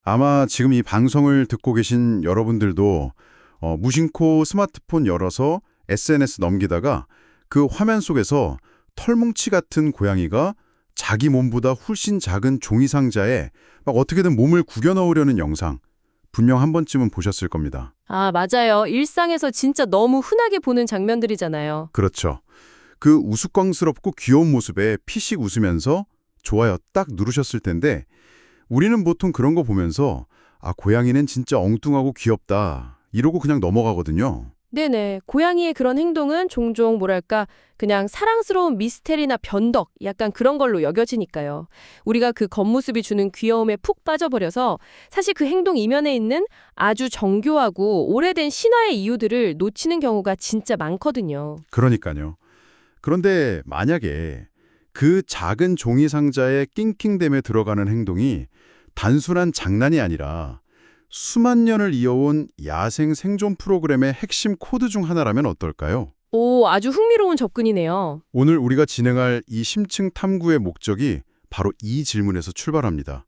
아마 지금 이 방송을 듣고 계신 여러분들도 무심코 스마트폰 열어서 SNS 넘기다가 그 화면 속에서 털뭉치 같은 고양이가 자기 몸보다 훨씬 작은 종이 상자에 막 어떻게든 몸을 구겨 넣으려는 영상 분명 한 번쯤은 보셨을 겁니다. 아, 맞아요. 일상에서 진짜 너무 흔하게 보는 장면들이잖아요. 그렇죠. 그 우스꽝스럽고 귀여운 모습에 피식 웃으면서 좋아요 딱 누르셨을 텐데 우리는 보통 그런 거 보면서 아, 고양이는 진짜 엉뚱하고 귀엽다 이러고 그냥 넘어가거든요. 네네. 고양이의 그런 행동은 종종 뭐랄까 그냥 사랑스러운 미스테리나 변덕 약간 그런 걸로 여겨지니까요. 우리가 그 겉모습이 주는 귀여움에 푹 빠져버려서 사실 그 행동 이면에 있는 아주 정교하고 오래된 신화의 이유들을 놓치는 경우가 진짜 많거든요. 그러니까요. 그런데 만약에 그 작은 종이 상자에 낑낑댐에 들어가는 행동이 단순한 장난이 아니라 수만 년을 이어온 야생 생존 프로그램의 핵심 코드 중 하나라면 어떨까요? 오, 아주 흥미로운 접근이네요. 오늘 우리가 진행할 이 심층 탐구의 목적이 바로 이 질문에서 출발합니다.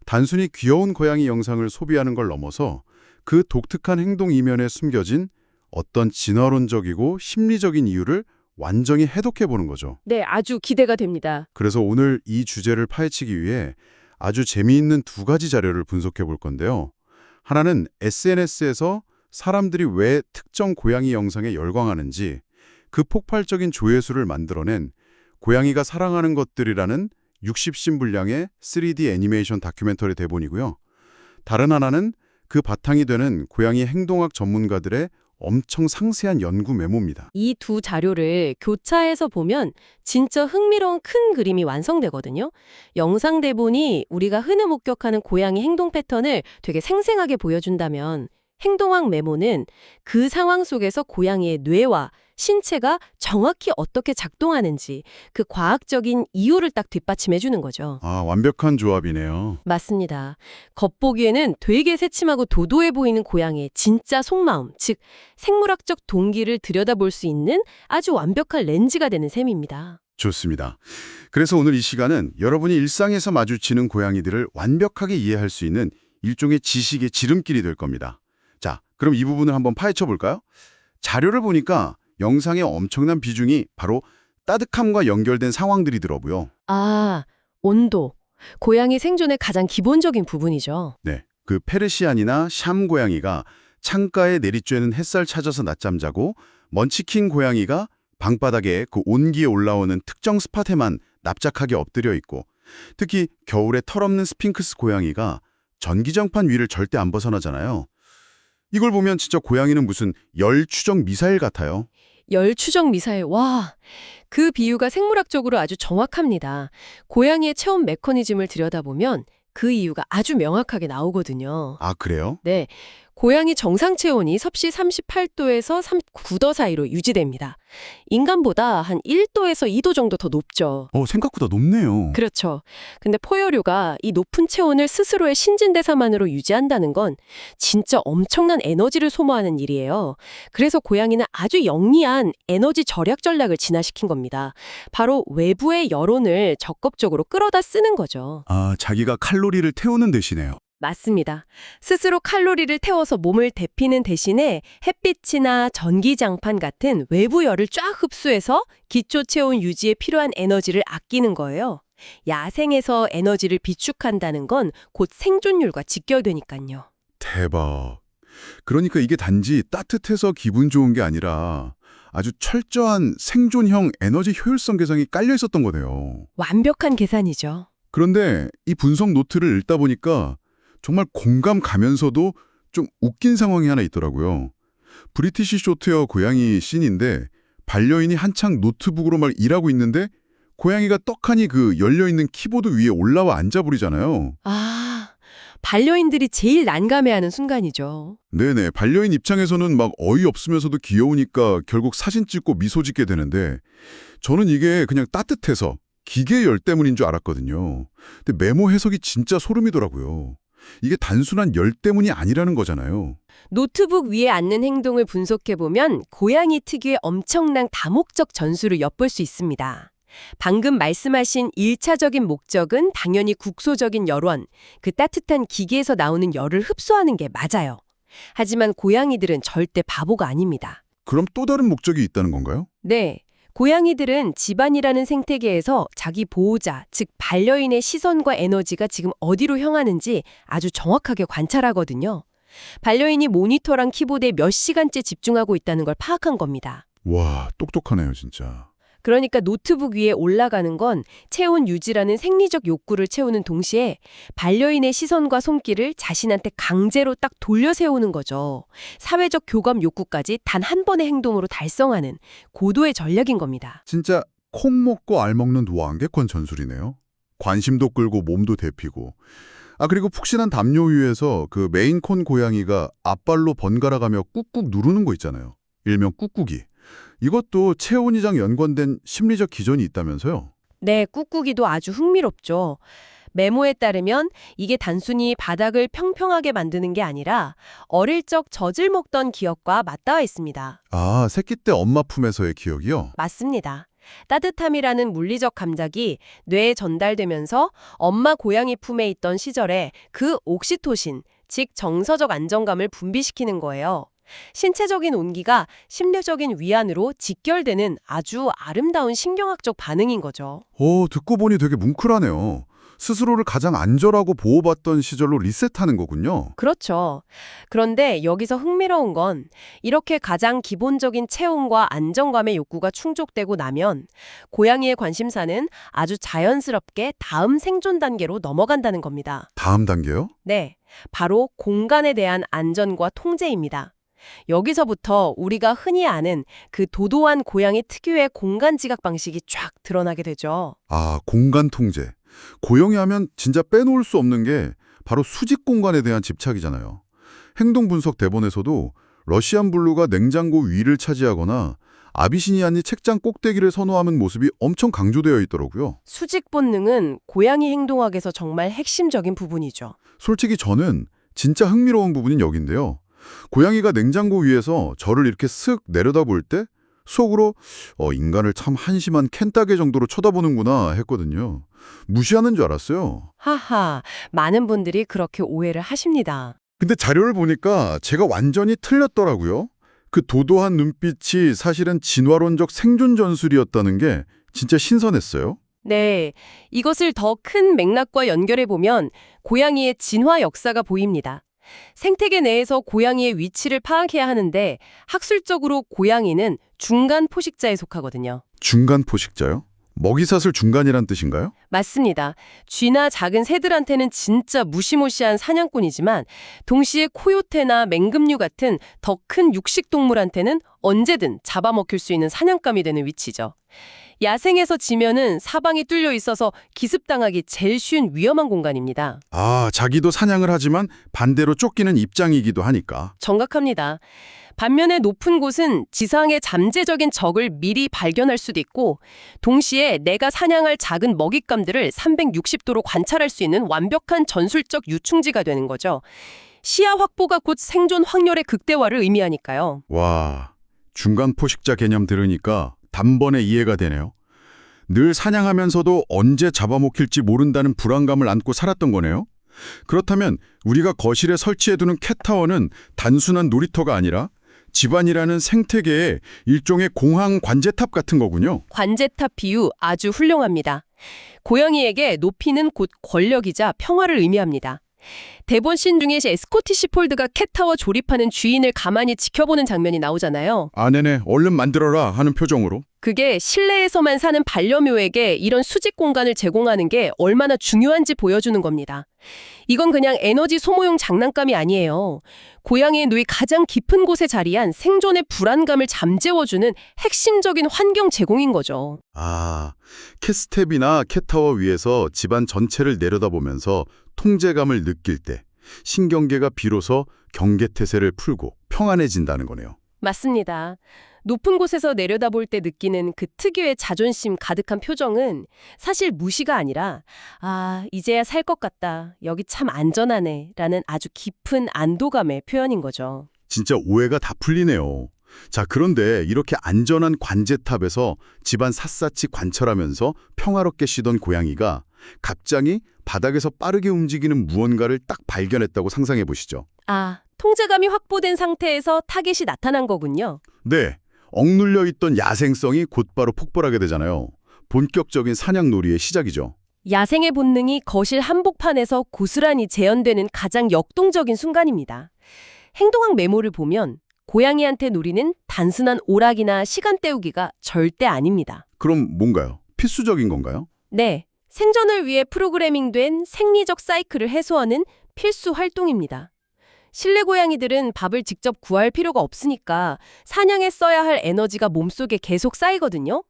단순히 귀여운 고양이 영상을 소비하는 걸 넘어서 그 독특한 행동 이면에 숨겨진 어떤 진화론적이고 심리적인 이유를 완전히 해독해 보는 거죠. 네, 아주 기대가 됩니다. 그래서 오늘 이 주제를 파헤치기 위해 아주 재미있는 두 가지 자료를 분석해 볼 건데요. 하나는 SNS에서 사람들이 왜 특정 고양이 영상에 열광하는지 그 폭발적인 조회수를 만들어낸 고양이가 사랑하는 것들이라는 60신 분량의 3D 애니메이션 다큐멘터리 대본이고요. 다른 하나는 그 바탕이 되는 고양이 행동학 전문가들의 엄청 상세한 연구 메모입니다. 이 두 자료를 교차해서 보면 진짜 흥미로운 큰 그림이 완성되거든요. 영상 대본이 우리가 흔히 목격하는 고양이 행동 패턴을 되게 생생하게 보여준다면 행동학 메모는 그 상황 속에서 고양이의 뇌와 신체가 정확히 어떻게 작동하는지 그 과학적인 이유를 딱 뒷받침해 주는 거죠. 아, 완벽한 조합이네요. 맞습니다. 겉보기에는 되게 새침하고 도도해 보이는 고양이의 진짜 속마음, 즉 생물학적 동기를 들여다볼 수 있는 아주 완벽한 렌즈가 되는 셈입니다. 좋습니다. 그래서 오늘 이 시간은 여러분이 일상에서 마주치는 고양이들을 완벽하게 이해할 수 있는 일종의 지식의 지름길이 될 겁니다. 자, 그럼 이 부분을 한번 파헤쳐 볼까요? 자료를 보니까 영상의 엄청난 비중이 바로 따뜻함과 연결된 상황들이더라고요. 아, 온도. 고양이 생존의 가장 기본적인 부분이죠. 네, 그 페르시안이나 샴 고양이가 창가에 내리쬐는 햇살 찾아서 낮잠 자고 먼치킨 고양이가 방바닥에 그 온기에 올라오는 특정 스팟에만 납작하게 엎드려 있고 특히 겨울에 털없는 스핑크스 고양이가 전기장판 위를 절대 안 벗어나잖아요. 이걸 보면 진짜 고양이는 무슨 열 추적 미사일 같아요. 열 추적 미사일, 와! 그 비유가 생물학적으로 아주 정확합니다. 고양이의 체온 메커니즘을 들여다보면 그 이유가 아주 명확하게 나오거든요. 아, 그래요? 네, 고양이 정상 체온이 섭씨 38도에서 39도 사이로 유지됩니다. 인간보다 한 1도에서 2도 정도 더 높죠. 생각보다 높네요. 그렇죠. 근데 포유류가 이 높은 체온을 스스로의 신진대사만으로 유지한다는 건 진짜 엄청난 에너지를 소모하는 일이에요. 그래서 고양이는 아주 영리한 에너지 절약 전략을 진화시킨 겁니다. 바로 외부의 여론을 적극적으로 끌어다 쓰는 거죠. 아, 자기가 칼로리를 태우는 대신에요. 맞습니다. 스스로 칼로리를 태워서 몸을 데피는 대신에 햇빛이나 전기장판 같은 외부 열을 쫙 흡수해서 기초 체온 유지에 필요한 에너지를 아끼는 거예요. 야생에서 에너지를 비축한다는 건 곧 생존율과 직결되니까요. 대박. 그러니까 이게 단지 따뜻해서 기분 좋은 게 아니라 아주 철저한 생존형 에너지 효율성 계산이 깔려 있었던 거네요. 완벽한 계산이죠. 그런데 이 분석 노트를 읽다 보니까 정말 공감 가면서도 좀 웃긴 상황이 하나 있더라고요. 브리티시 쇼트웨어 고양이 씬인데 반려인이 한창 노트북으로 막 일하고 있는데 고양이가 떡하니 그 열려있는 키보드 위에 올라와 앉아버리잖아요. 아, 반려인들이 제일 난감해하는 순간이죠. 네네, 반려인 입장에서는 막 어이없으면서도 귀여우니까 결국 사진 찍고 미소 짓게 되는데 저는 이게 그냥 따뜻해서 기계 열 때문인 줄 알았거든요. 근데 메모 해석이 진짜 소름이더라고요. 이게 단순한 열 때문이 아니라는 거잖아요. 노트북 위에 앉는 행동을 분석해보면 고양이 특유의 엄청난 다목적 전술을 엿볼 수 있습니다. 방금 말씀하신 1차적인 목적은 당연히 국소적인 열원, 그 따뜻한 기계에서 나오는 열을 흡수하는 게 맞아요. 하지만 고양이들은 절대 바보가 아닙니다. 그럼 또 다른 목적이 있다는 건가요? 네. 고양이들은 집안이라는 생태계에서 자기 보호자, 즉 반려인의 시선과 에너지가 지금 어디로 향하는지 아주 정확하게 관찰하거든요. 반려인이 모니터랑 키보드에 몇 시간째 집중하고 있다는 걸 파악한 겁니다. 와, 똑똑하네요, 진짜. 그러니까 노트북 위에 올라가는 건 체온 유지라는 생리적 욕구를 채우는 동시에 반려인의 시선과 손길을 자신한테 강제로 딱 돌려 세우는 거죠. 사회적 교감 욕구까지 단 한 번의 행동으로 달성하는 고도의 전략인 겁니다. 진짜 콩 먹고 알 먹는 완객권 전술이네요. 관심도 끌고 몸도 데피고. 그리고 푹신한 담요 위에서 그 메인콘 고양이가 앞발로 번갈아가며 꾹꾹 누르는 거 있잖아요. 일명 꾹꾹이. 이것도 체온이랑 연관된 심리적 기전이 있다면서요? 네, 꾹꾹이도 아주 흥미롭죠. 메모에 따르면 이게 단순히 바닥을 평평하게 만드는 게 아니라 어릴 적 젖을 먹던 기억과 맞닿아 있습니다. 새끼 때 엄마 품에서의 기억이요? 맞습니다. 따뜻함이라는 물리적 감각이 뇌에 전달되면서 엄마 고양이 품에 있던 시절에 그 옥시토신, 즉 정서적 안정감을 분비시키는 거예요. 신체적인 온기가 심리적인 위안으로 직결되는 아주 아름다운 신경학적 반응인 거죠. 듣고 보니 되게 뭉클하네요. 스스로를 가장 안전하고 보호받던 시절로 리셋하는 거군요. 그렇죠. 그런데 여기서 흥미로운 건 이렇게 가장 기본적인 체온과 안정감의 욕구가 충족되고 나면 고양이의 관심사는 아주 자연스럽게 다음 생존 단계로 넘어간다는 겁니다. 다음 단계요? 네, 바로 공간에 대한 안전과 통제입니다. 여기서부터 우리가 흔히 아는 그 도도한 고양이 특유의 공간 지각 방식이 쫙 드러나게 되죠. 공간 통제. 고양이 하면 진짜 빼놓을 수 없는 게 바로 수직 공간에 대한 집착이잖아요. 행동 분석 대본에서도 러시안 블루가 냉장고 위를 차지하거나 아비시니안이 책장 꼭대기를 선호하는 모습이 엄청 강조되어 있더라고요. 수직 본능은 고양이 행동학에서 정말 핵심적인 부분이죠. 솔직히 저는 진짜 흥미로운 부분인 여긴데요. 고양이가 냉장고 위에서 저를 이렇게 쓱 내려다볼 때 속으로 인간을 참 한심한 캔따개 정도로 쳐다보는구나 했거든요. 무시하는 줄 알았어요. 하하, 많은 분들이 그렇게 오해를 하십니다. 근데 자료를 보니까 제가 완전히 틀렸더라고요. 그 도도한 눈빛이 사실은 진화론적 생존 전술이었다는 게 진짜 신선했어요. 네, 이것을 더 큰 맥락과 연결해 보면 고양이의 진화 역사가 보입니다. 생태계 내에서 고양이의 위치를 파악해야 하는데 학술적으로 고양이는 중간 포식자에 속하거든요. 중간 포식자요? 먹이사슬 중간이란 뜻인가요? 맞습니다. 쥐나 작은 새들한테는 진짜 무시무시한 사냥꾼이지만 동시에 코요테나 맹금류 같은 더 큰 육식동물한테는 언제든 잡아먹힐 수 있는 사냥감이 되는 위치죠. 야생에서 지면은 사방이 뚫려 있어서 기습당하기 제일 쉬운 위험한 공간입니다. 자기도 사냥을 하지만 반대로 쫓기는 입장이기도 하니까. 정확합니다. 반면에 높은 곳은 지상의 잠재적인 적을 미리 발견할 수도 있고 동시에 내가 사냥할 작은 먹잇감들을 360도로 관찰할 수 있는 완벽한 전술적 유충지가 되는 거죠. 시야 확보가 곧 생존 확률의 극대화를 의미하니까요. 와, 중간 포식자 개념 들으니까 단번에 이해가 되네요. 늘 사냥하면서도 언제 잡아먹힐지 모른다는 불안감을 안고 살았던 거네요. 그렇다면 우리가 거실에 설치해두는 캣타워는 단순한 놀이터가 아니라 집안이라는 생태계의 일종의 공항 관제탑 같은 거군요. 관제탑 비유 아주 훌륭합니다. 고양이에게 높이는 곧 권력이자 평화를 의미합니다. 대본 씬 중에 스코티시 폴드가 캣타워 조립하는 주인을 가만히 지켜보는 장면이 나오잖아요. 네네, 얼른 만들어라 하는 표정으로. 그게 실내에서만 사는 반려묘에게 이런 수직 공간을 제공하는 게 얼마나 중요한지 보여주는 겁니다. 이건 그냥 에너지 소모용 장난감이 아니에요. 고양이의 누이 가장 깊은 곳에 자리한 생존의 불안감을 잠재워주는 핵심적인 환경 제공인 거죠. 캣스텝이나 캣타워 위에서 집안 전체를 내려다보면서 통제감을 느낄 때 신경계가 비로소 경계태세를 풀고 평안해진다는 거네요. 맞습니다. 높은 곳에서 내려다볼 때 느끼는 그 특유의 자존심 가득한 표정은 사실 무시가 아니라 이제야 살 것 같다. 여기 참 안전하네. 라는 아주 깊은 안도감의 표현인 거죠. 진짜 오해가 다 풀리네요. 자, 그런데 이렇게 안전한 관제탑에서 집안 샅샅이 관찰하면서 평화롭게 쉬던 고양이가 갑자기 바닥에서 빠르게 움직이는 무언가를 딱 발견했다고 상상해 보시죠. 아, 통제감이 확보된 상태에서 타겟이 나타난 거군요. 네, 억눌려 있던 야생성이 곧바로 폭발하게 되잖아요. 본격적인 사냥놀이의 시작이죠. 야생의 본능이 거실 한복판에서 고스란히 재현되는 가장 역동적인 순간입니다. 행동학 메모를 보면 고양이한테 놀이는 단순한 오락이나 시간 때우기가 절대 아닙니다. 그럼 뭔가요? 필수적인 건가요? 네, 생존을 위해 프로그래밍된 생리적 사이클을 해소하는 필수 활동입니다. 실내 고양이들은 밥을 직접 구할 필요가 없으니까 사냥에 써야 할 에너지가 몸속에 계속 쌓이거든요.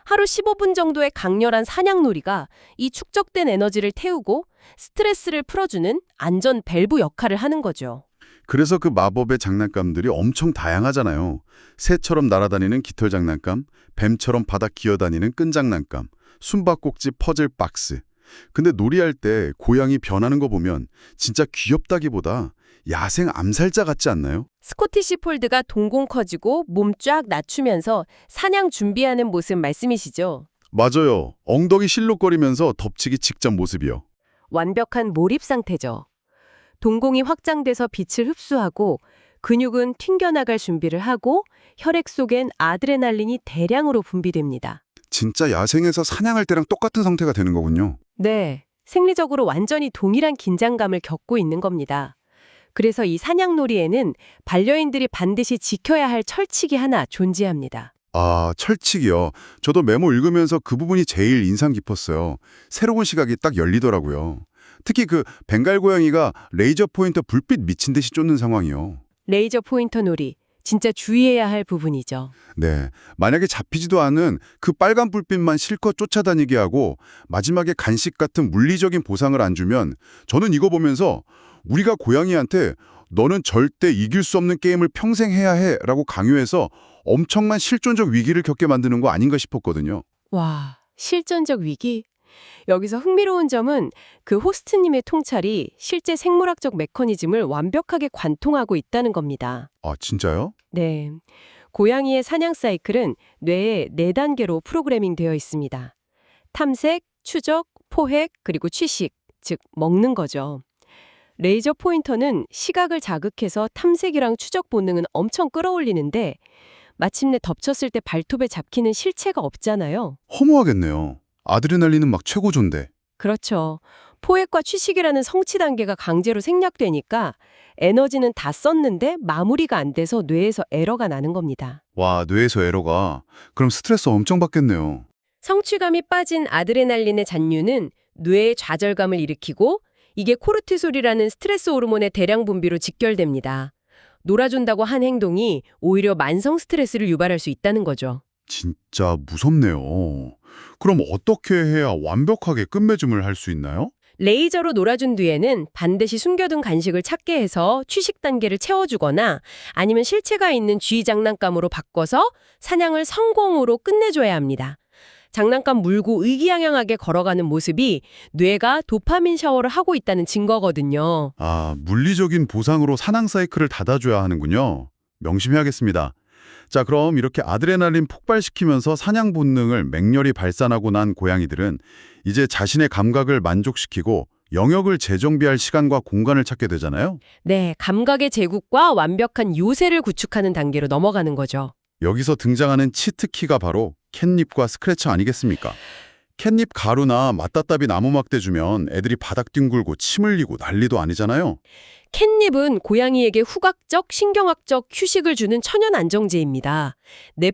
하루 15분 정도의 강렬한 사냥놀이가 이 축적된 에너지를 태우고 스트레스를 풀어주는 안전 밸브 역할을 하는 거죠. 그래서 그 마법의 장난감들이 엄청 다양하잖아요. 새처럼 날아다니는 깃털 장난감, 뱀처럼 바닥 기어다니는 끈 장난감, 숨바꼭질 퍼즐 박스. 근데 놀이할 때 고양이 변하는 거 보면 진짜 귀엽다기보다 야생 암살자 같지 않나요? 스코티시 폴드가 동공 커지고 몸 쫙 낮추면서 사냥 준비하는 모습 말씀이시죠? 맞아요. 엉덩이 실룩거리면서 덮치기 직전 모습이요. 완벽한 몰입 상태죠. 동공이 확장돼서 빛을 흡수하고 근육은 튕겨나갈 준비를 하고 혈액 속엔 아드레날린이 대량으로 분비됩니다. 진짜 야생에서 사냥할 때랑 똑같은 상태가 되는 거군요. 네, 생리적으로 완전히 동일한 긴장감을 겪고 있는 겁니다. 그래서 이 사냥놀이에는 반려인들이 반드시 지켜야 할 철칙이 하나 존재합니다. 아, 철칙이요. 저도 메모 읽으면서 그 부분이 제일 인상 깊었어요. 새로운 시각이 딱 열리더라고요. 특히 그 벵갈 고양이가 레이저 포인터 불빛 미친 듯이 쫓는 상황이요. 레이저 포인터 놀이, 진짜 주의해야 할 부분이죠. 네, 만약에 잡히지도 않은 그 빨간 불빛만 실컷 쫓아다니게 하고 마지막에 간식 같은 물리적인 보상을 안 주면 저는 이거 보면서 우리가 고양이한테 너는 절대 이길 수 없는 게임을 평생 해야 해 라고 강요해서 엄청난 실존적 위기를 겪게 만드는 거 아닌가 싶었거든요. 와, 실전적 위기? 여기서 흥미로운 점은 그 호스트님의 통찰이 실제 생물학적 메커니즘을 완벽하게 관통하고 있다는 겁니다. 아, 진짜요? 네. 고양이의 사냥 사이클은 뇌에 4단계로 프로그래밍 되어 있습니다. 탐색, 추적, 포획, 그리고 취식, 즉 먹는 거죠. 레이저 포인터는 시각을 자극해서 탐색이랑 추적 본능은 엄청 끌어올리는데 마침내 덮쳤을 때 발톱에 잡히는 실체가 없잖아요. 허무하겠네요. 아드레날린은 막 최고조인데. 그렇죠. 포획과 취식이라는 성취 단계가 강제로 생략되니까 에너지는 다 썼는데 마무리가 안 돼서 뇌에서 에러가 나는 겁니다. 와, 뇌에서 에러가. 그럼 스트레스 엄청 받겠네요. 성취감이 빠진 아드레날린의 잔류는 뇌의 좌절감을 일으키고 이게 코르티솔이라는 스트레스 호르몬의 대량 분비로 직결됩니다. 놀아준다고 한 행동이 오히려 만성 스트레스를 유발할 수 있다는 거죠. 진짜 무섭네요. 그럼 어떻게 해야 완벽하게 끝맺음을 할 수 있나요? 레이저로 놀아준 뒤에는 반드시 숨겨둔 간식을 찾게 해서 취식 단계를 채워주거나 아니면 실체가 있는 쥐 장난감으로 바꿔서 사냥을 성공으로 끝내줘야 합니다. 장난감 물고 의기양양하게 걸어가는 모습이 뇌가 도파민 샤워를 하고 있다는 증거거든요. 아, 물리적인 보상으로 사냥 사이클을 닫아줘야 하는군요. 명심해야겠습니다. 자, 그럼 이렇게 아드레날린 폭발시키면서 사냥 본능을 맹렬히 발산하고 난 고양이들은 이제 자신의 감각을 만족시키고 영역을 재정비할 시간과 공간을 찾게 되잖아요. 네, 감각의 제국과 완벽한 요새를 구축하는 단계로 넘어가는 거죠. 여기서 등장하는 치트키가 바로 캣닙과 스크래처 아니겠습니까? 캣닙 가루나 맞다따비 나무 막대 주면 애들이 바닥 뒹굴고 침 흘리고 난리도 아니잖아요. 캣닙은 고양이에게 후각적, 신경학적 휴식을 주는 천연 안정제입니다.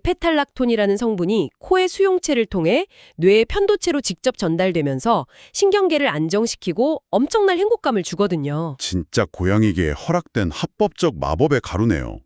네페탈락톤이라는 성분이 코의 수용체를 통해 뇌의 편도체로 직접 전달되면서 신경계를 안정시키고 엄청난 행복감을 주거든요. 진짜 고양이계에 허락된 합법적 마법의 가루네요.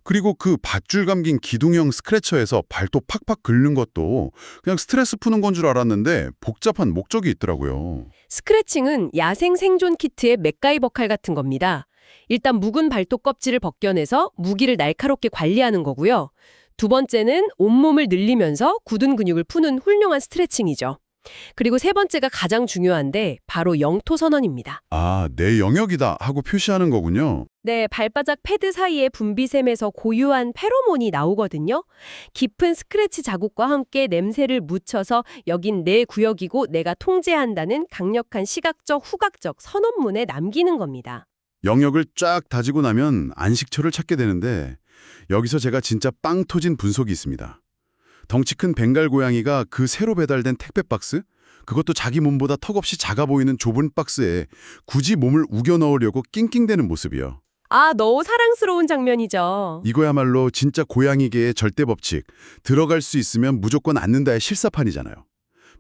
그리고 그 밧줄 감긴 기둥형 스크래처에서 발톱 팍팍 긁는 것도 그냥 스트레스 푸는 건 줄 알았는데 복잡한 목적이 있더라고요. 스크래칭은 야생 생존 키트의 맥가이버 칼 같은 겁니다. 일단 묵은 발톱 껍질을 벗겨내서 무기를 날카롭게 관리하는 거고요. 두 번째는 온몸을 늘리면서 굳은 근육을 푸는 훌륭한 스트레칭이죠. 그리고 세 번째가 가장 중요한데 바로 영토 선언입니다. 아, 내 영역이다 하고 표시하는 거군요. 네, 발바닥 패드 사이의 분비샘에서 고유한 페로몬이 나오거든요. 깊은 스크래치 자국과 함께 냄새를 묻혀서 여긴 내 구역이고 내가 통제한다는 강력한 시각적, 후각적 선언문에 남기는 겁니다. 영역을 쫙 다지고 나면 안식처를 찾게 되는데 여기서 제가 진짜 빵 터진 분석이 있습니다. 덩치 큰 벵갈 고양이가 그 새로 배달된 택배 박스? 그것도 자기 몸보다 턱없이 작아 보이는 좁은 박스에 굳이 몸을 우겨 넣으려고 낑낑대는 모습이요. 아, 너무 사랑스러운 장면이죠. 이거야말로 진짜 고양이계의 절대 법칙, 들어갈 수 있으면 무조건 앉는다의 실사판이잖아요.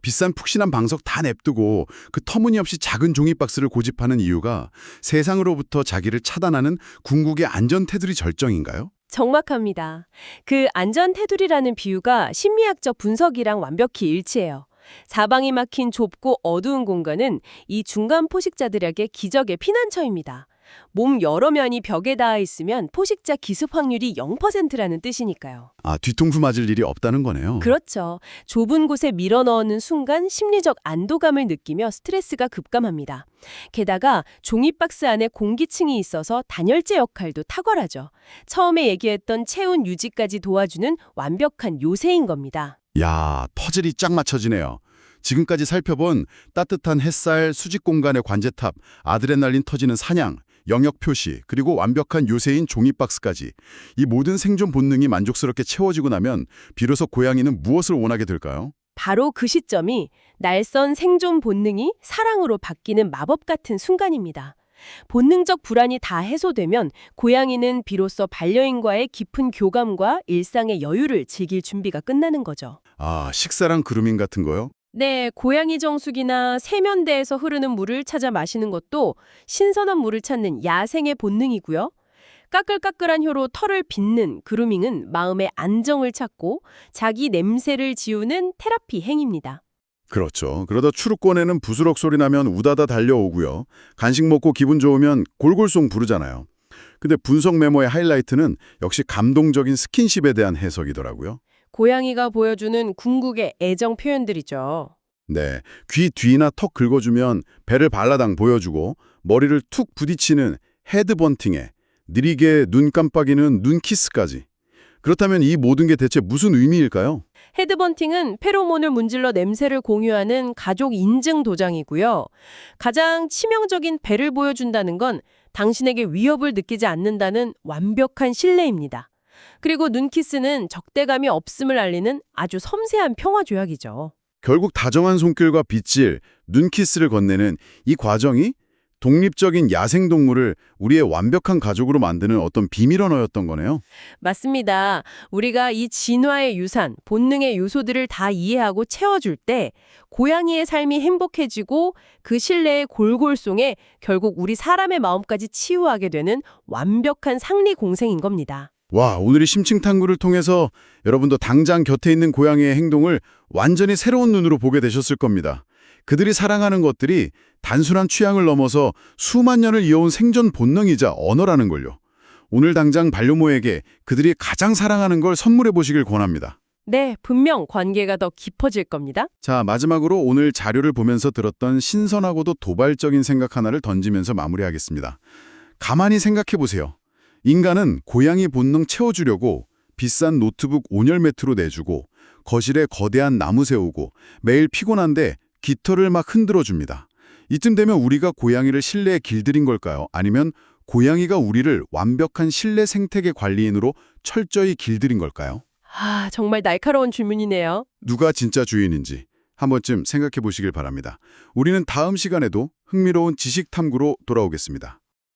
비싼 푹신한 방석 다 냅두고 그 터무니없이 작은 종이 박스를 고집하는 이유가 세상으로부터 자기를 차단하는 궁극의 안전 테두리 절정인가요? 정확합니다. 그 안전 테두리라는 비유가 심리학적 분석이랑 완벽히 일치해요. 사방이 막힌 좁고 어두운 공간은 이 중간 포식자들에게 기적의 피난처입니다. 몸 여러 면이 벽에 닿아 있으면 포식자 기습 확률이 0%라는 뜻이니까요. 아, 뒤통수 맞을 일이 없다는 거네요. 그렇죠. 좁은 곳에 밀어 넣는 순간 심리적 안도감을 느끼며 스트레스가 급감합니다. 게다가 종이박스 안에 공기층이 있어서 단열재 역할도 탁월하죠. 처음에 얘기했던 체온 유지까지 도와주는 완벽한 요새인 겁니다. 야, 퍼즐이 쫙 맞춰지네요. 지금까지 살펴본 따뜻한 햇살, 수직 공간의 관제탑, 아드레날린 터지는 사냥, 영역 표시, 그리고 완벽한 요새인 종이박스까지 이 모든 생존 본능이 만족스럽게 채워지고 나면 비로소 고양이는 무엇을 원하게 될까요? 바로 그 시점이 날선 생존 본능이 사랑으로 바뀌는 마법 같은 순간입니다. 본능적 불안이 다 해소되면 고양이는 비로소 반려인과의 깊은 교감과 일상의 여유를 즐길 준비가 끝나는 거죠. 아, 식사랑 그루밍 같은 거요? 네, 고양이 정수기나 세면대에서 흐르는 물을 찾아 마시는 것도 신선한 물을 찾는 야생의 본능이고요. 까끌까끌한 혀로 털을 빗는 그루밍은 마음의 안정을 찾고 자기 냄새를 지우는 테라피 행위입니다. 그렇죠. 그러다 추룩 꺼내는 부스럭 소리 나면 우다다 달려오고요. 간식 먹고 기분 좋으면 골골송 부르잖아요. 근데 분석 메모의 하이라이트는 역시 감동적인 스킨십에 대한 해석이더라고요. 고양이가 보여주는 궁극의 애정 표현들이죠. 네, 귀 뒤나 턱 긁어주면 배를 발라당 보여주고 머리를 툭 부딪히는 헤드번팅에 느리게 눈 깜빡이는 눈키스까지. 그렇다면 이 모든 게 대체 무슨 의미일까요? 헤드번팅은 페로몬을 문질러 냄새를 공유하는 가족 인증 도장이고요. 가장 치명적인 배를 보여준다는 건 당신에게 위협을 느끼지 않는다는 완벽한 신뢰입니다. 그리고 눈키스는 적대감이 없음을 알리는 아주 섬세한 평화 조약이죠. 결국 다정한 손길과 빗질, 눈키스를 건네는 이 과정이 독립적인 야생동물을 우리의 완벽한 가족으로 만드는 어떤 비밀 언어였던 거네요. 맞습니다. 우리가 이 진화의 유산, 본능의 요소들을 다 이해하고 채워줄 때 고양이의 삶이 행복해지고 그 신뢰의 골골송에 결국 우리 사람의 마음까지 치유하게 되는 완벽한 상리 공생인 겁니다. 와, 오늘의 심층 탐구를 통해서 여러분도 당장 곁에 있는 고양이의 행동을 완전히 새로운 눈으로 보게 되셨을 겁니다. 그들이 사랑하는 것들이 단순한 취향을 넘어서 수만 년을 이어온 생존 본능이자 언어라는 걸요. 오늘 당장 반려묘에게 그들이 가장 사랑하는 걸 선물해 보시길 권합니다. 네, 분명 관계가 더 깊어질 겁니다. 자, 마지막으로 오늘 자료를 보면서 들었던 신선하고도 도발적인 생각 하나를 던지면서 마무리하겠습니다. 가만히 생각해 보세요. 인간은 고양이 본능 채워주려고 비싼 노트북 온열 매트로 내주고 거실에 거대한 나무 세우고 매일 피곤한데 깃털을 막 흔들어줍니다. 이쯤 되면 우리가 고양이를 실내에 길들인 걸까요? 아니면 고양이가 우리를 완벽한 실내 생태계 관리인으로 철저히 길들인 걸까요? 아, 정말 날카로운 질문이네요. 누가 진짜 주인인지 한 번쯤 생각해 보시길 바랍니다. 우리는 다음 시간에도 흥미로운 지식 탐구로 돌아오겠습니다.